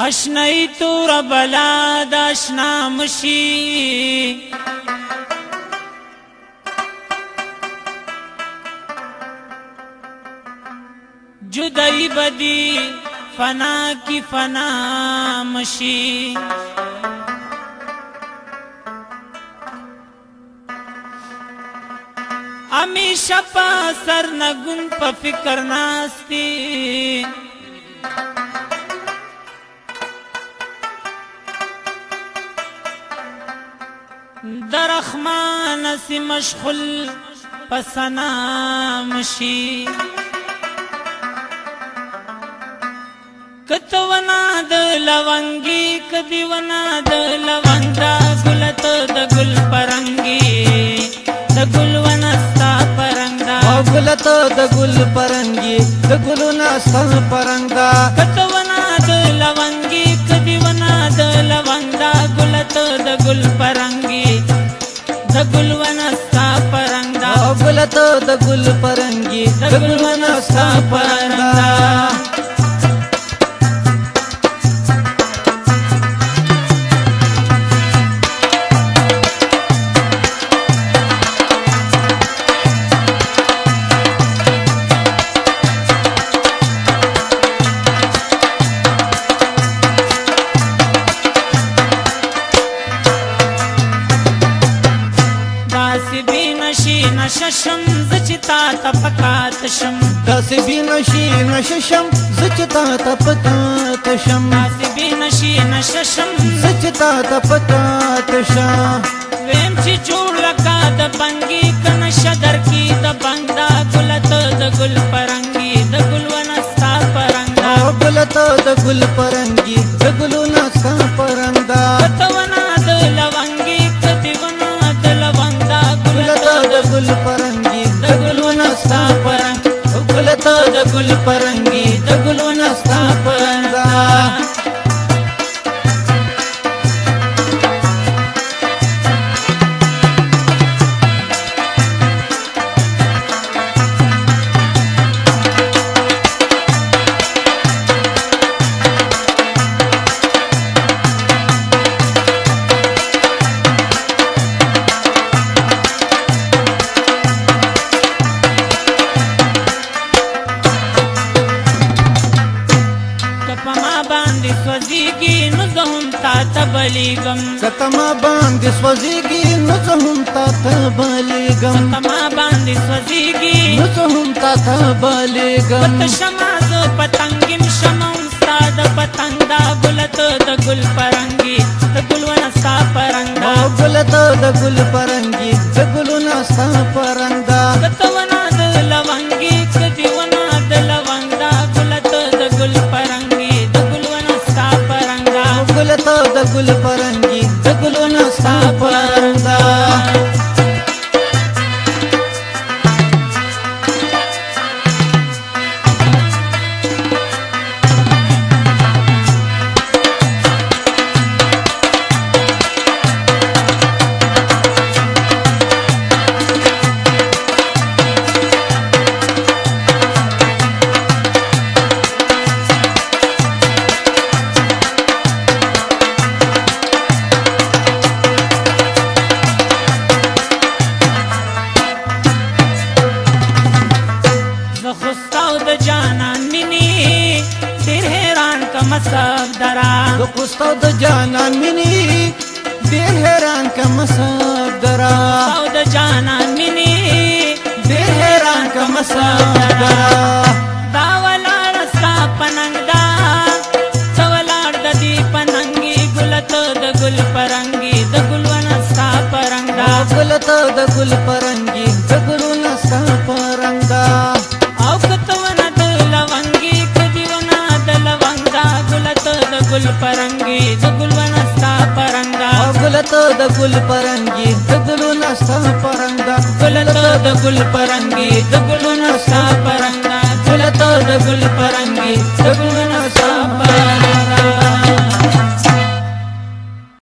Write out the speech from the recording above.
اشنای تور بلا د اشنا مشي جدائی بدی فنا کی فنا مشی ہمیشہ پا سر نگن پا فکر ناستی در اخمان سی مشغل پسنا مشی کتونا د لونگی کدیونا د لونگا گلت د گل پرنگی د گل ونستا پرنگا گلت د گل پرنگی د گل ونستا پرنگا کتونا د لونگی کدیونا د لونگا گلت د گل پرنگی د گل ونستا پرنگا گلت د گل پرنگی د گل ونستا پرنگا نششم زچتا تپکاتشم داسی بی نشی نششم زچتا تپکاتشم داسی بی نشی نششم زچتا تپکاتشم ویم چی جوڑ لکا دا بنگی کنشا در کی دا بنگ دا گلت دا گل پرنگی دا گل ونستا پرنگا گلت دا گل پرنگی دا گل ونستا پرنگا کتونا دا لونگی کتیونا دا لونگ دا گلت دا گل پرنگی دا گل ونستا پرنگ گلت دا گل پرنگی دا گل ونستا پرنگا سوزیگی نزهم تا تبلیگم ستما باندې سوزیگی نزهم تا تبلیگم ستما باندې سوزیگی نزهم تا تبلیگم پت شماز پتنگیم شمم استاد پتنگ دا گلت دا گل پرنگی دا گل ونستا پرنگا گلت دا گل پرنگی دا گل ونستا پرنگا کتونا دا لونگی کدیونا دا لونگ دا گلت دا گل پرنگی دا گل ونستا پرنگا گلت دا گل پرنگی دا گل ونستا پرنگا مسب درا دو قسطو د جانان منی دیر حیران کا مسب درا او د جانان منی دیر حیران کا مسب درا دا ولار ستا پننگ دا سولار د دی پننگی گلت د گل پرنگی د گل ونستا پرنگا گلت د گل پرنگی د گل ونستا پرنگا او کتونا د لونگی کدیونا د لونگا گلت د گل پرنگی د گل ونستا پرنگا گلت د گل پرنگی د گل ونستا پرنگا گلت د گل پرنگی د گل ونستا پرنگا گلت د گل پرنگی د گل ونستا